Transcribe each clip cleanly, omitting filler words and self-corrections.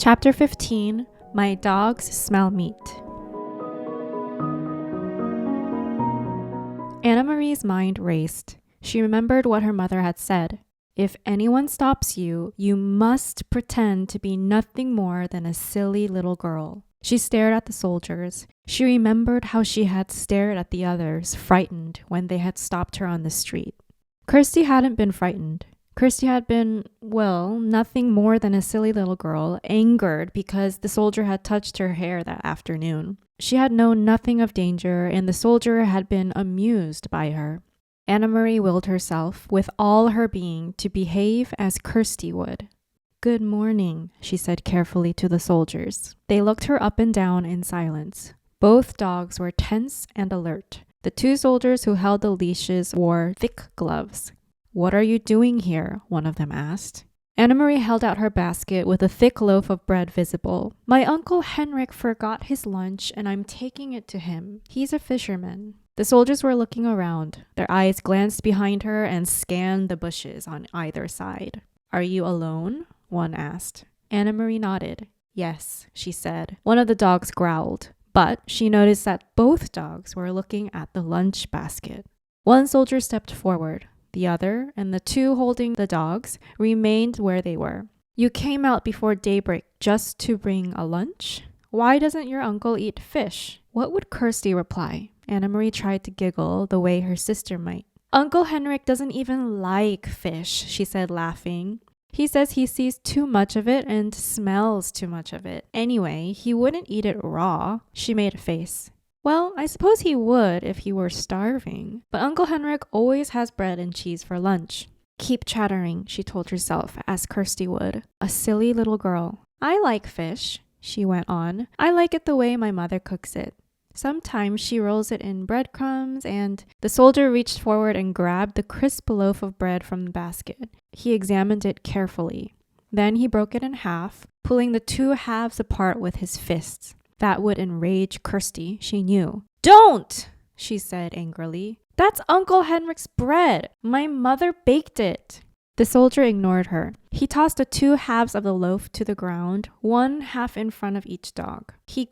Chapter 15, My Dogs Smell Meat. Anna Marie's mind raced. She remembered what her mother had said. If anyone stops you, you must pretend to be nothing more than a silly little girl. She stared at the soldiers. She remembered how she had stared at the others, frightened, when they had stopped her on the street. Kirsty hadn't been frightened. Kirsty had been, nothing more than a silly little girl, angered because the soldier had touched her hair that afternoon. She had known nothing of danger, and the soldier had been amused by her. Anna Marie willed herself, with all her being, to behave as Kirsty would. "Good morning," she said carefully to the soldiers. They looked her up and down in silence. Both dogs were tense and alert. The two soldiers who held the leashes wore thick gloves. "What are you doing here?" one of them asked. Anna Marie held out her basket with a thick loaf of bread visible. "My Uncle Henrik forgot his lunch and I'm taking it to him. He's a fisherman." The soldiers were looking around. Their eyes glanced behind her and scanned the bushes on either side. "Are you alone?" one asked. Anna Marie nodded. "Yes," she said. One of the dogs growled, but she noticed that both dogs were looking at the lunch basket. One soldier stepped forward. The other, and the two holding the dogs, remained where they were. "You came out before daybreak just to bring a lunch? Why doesn't your uncle eat fish?" What would Kirsty reply? Anna Marie tried to giggle the way her sister might. "Uncle Henrik doesn't even like fish," she said, laughing. "He says he sees too much of it and smells too much of it. Anyway, he wouldn't eat it raw." She made a face. "Well, I suppose he would if he were starving. But Uncle Henrik always has bread and cheese for lunch." "Keep chattering," she told herself, as Kirsty would. A silly little girl. "I like fish," she went on. "I like it the way my mother cooks it. Sometimes she rolls it in breadcrumbs and..." The soldier reached forward and grabbed the crisp loaf of bread from the basket. He examined it carefully. Then he broke it in half, pulling the two halves apart with his fists. That would enrage Kirsty, she knew. "Don't!" she said angrily. "That's Uncle Henrik's bread. My mother baked it." The soldier ignored her. He tossed the two halves of the loaf to the ground, one half in front of each dog. They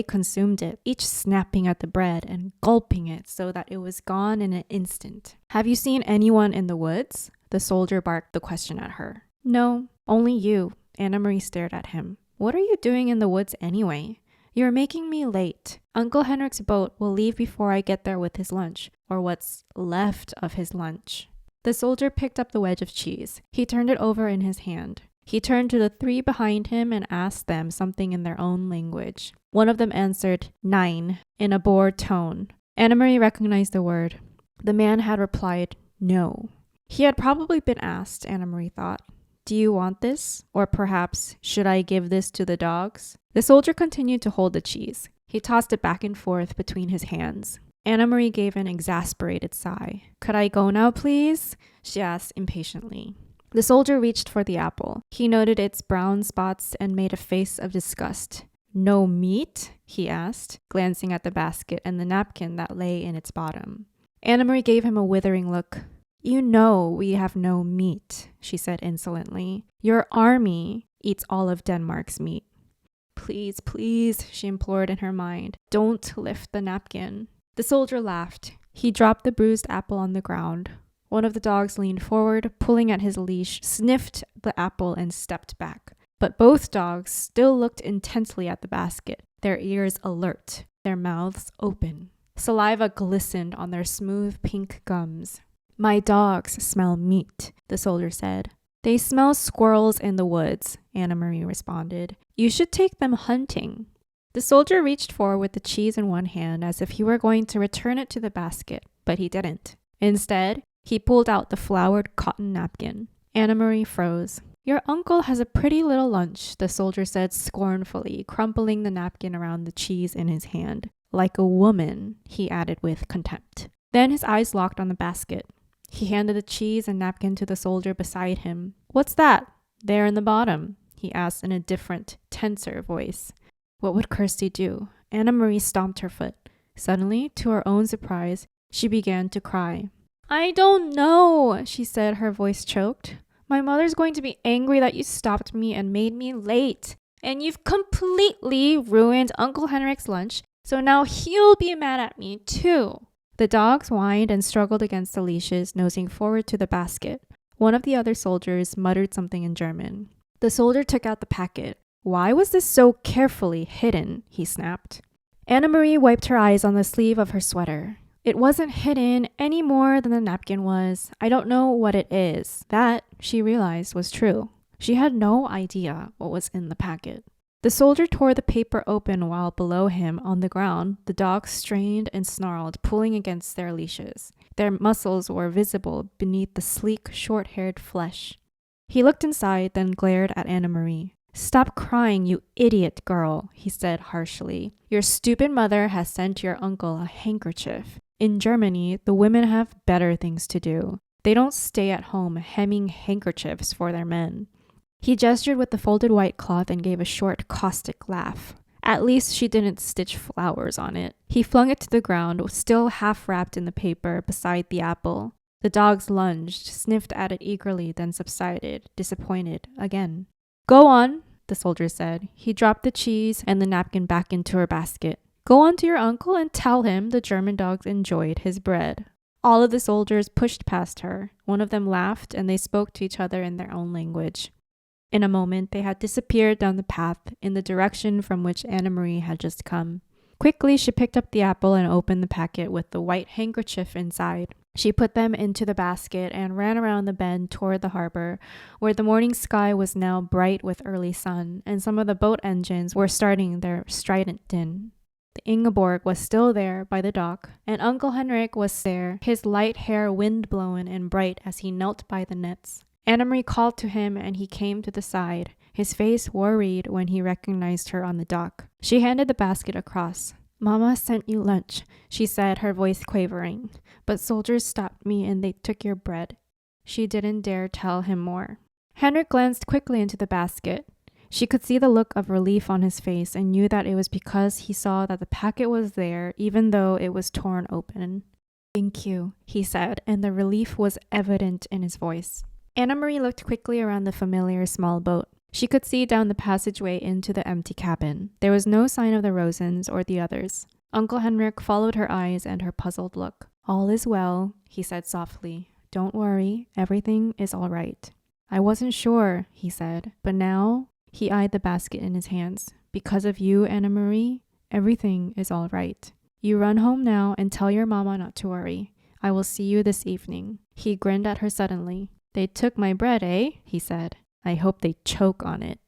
consumed it, each snapping at the bread and gulping it so that it was gone in an instant. "Have you seen anyone in the woods?" The soldier barked the question at her. "No, only you." Anna Marie stared at him. "What are you doing in the woods anyway? You're making me late. Uncle Henrik's boat will leave before I get there with his lunch, or what's left of his lunch." The soldier picked up the wedge of cheese. He turned it over in his hand. He turned to the three behind him and asked them something in their own language. One of them answered, "Nein," in a bored tone. Anna Marie recognized the word. The man had replied, "No." He had probably been asked, Anna Marie thought, "Do you want this? Or perhaps, should I give this to the dogs?" The soldier continued to hold the cheese. He tossed it back and forth between his hands. Anna Marie gave an exasperated sigh. "Could I go now, please?" she asked impatiently. The soldier reached for the apple. He noted its brown spots and made a face of disgust. "No meat?" he asked, glancing at the basket and the napkin that lay in its bottom. Anna Marie gave him a withering look. "You know we have no meat," she said insolently. "Your army eats all of Denmark's meat." "Please, please," she implored in her mind. "Don't lift the napkin." The soldier laughed. He dropped the bruised apple on the ground. One of the dogs leaned forward, pulling at his leash, sniffed the apple and stepped back. But both dogs still looked intensely at the basket, their ears alert, their mouths open. Saliva glistened on their smooth pink gums. "My dogs smell meat," the soldier said. "They smell squirrels in the woods," Anna Marie responded. "You should take them hunting." The soldier reached forward with the cheese in one hand as if he were going to return it to the basket, but he didn't. Instead, he pulled out the flowered cotton napkin. Anna Marie froze. "Your uncle has a pretty little lunch," the soldier said scornfully, crumpling the napkin around the cheese in his hand. "Like a woman," he added with contempt. Then his eyes locked on the basket. He handed the cheese and napkin to the soldier beside him. "What's that there in the bottom?" he asked in a different, tenser voice. What would Kirsty do? Anna Marie stomped her foot. Suddenly, to her own surprise, she began to cry. "I don't know," she said, her voice choked. My mother's going to be angry that you stopped me and made me late. And you've completely ruined Uncle Henrik's lunch, so now he'll be mad at me too. The dogs whined and struggled against the leashes, nosing forward to the basket. One of the other soldiers muttered something in German. The soldier took out the packet. Why was this so carefully hidden? He snapped. Anna-Marie wiped her eyes on the sleeve of her sweater. It wasn't hidden any more than the napkin was. I don't know what it is. That, she realized, was true. She had no idea what was in the packet. The soldier tore the paper open while below him, on the ground, the dogs strained and snarled, pulling against their leashes. Their muscles were visible beneath the sleek, short-haired flesh. He looked inside, then glared at Anna-Marie. Stop crying, you idiot girl, he said harshly. Your stupid mother has sent your uncle a handkerchief. In Germany, the women have better things to do. They don't stay at home hemming handkerchiefs for their men. He gestured with the folded white cloth and gave a short, caustic laugh. At least she didn't stitch flowers on it. He flung it to the ground, still half wrapped in the paper, beside the apple. The dogs lunged, sniffed at it eagerly, then subsided, disappointed, again. Go on, the soldier said. He dropped the cheese and the napkin back into her basket. Go on to your uncle and tell him the German dogs enjoyed his bread. All of the soldiers pushed past her. One of them laughed, and they spoke to each other in their own language. In a moment, they had disappeared down the path in the direction from which Anna-Marie had just come. Quickly, she picked up the apple and opened the packet with the white handkerchief inside. She put them into the basket and ran around the bend toward the harbor, where the morning sky was now bright with early sun, and some of the boat engines were starting their strident din. The Ingeborg was still there by the dock, and Uncle Henrik was there, his light hair wind-blown and bright as he knelt by the nets. Anna-Marie called to him, and he came to the side, his face worried when he recognized her on the dock. She handed the basket across. Mama sent you lunch, she said, her voice quavering. But soldiers stopped me and they took your bread. She didn't dare tell him more. Henrik glanced quickly into the basket. She could see the look of relief on his face and knew that it was because he saw that the packet was there, even though it was torn open. Thank you, he said, and the relief was evident in his voice. Anna-Marie looked quickly around the familiar small boat. She could see down the passageway into the empty cabin. There was no sign of the Rosens or the others. Uncle Henrik followed her eyes and her puzzled look. All is well, he said softly. Don't worry, everything is all right. I wasn't sure, he said, but now, he eyed the basket in his hands. Because of you, Anna-Marie, everything is all right. You run home now and tell your mama not to worry. I will see you this evening. He grinned at her suddenly. They took my bread, eh? He said. I hope they choke on it.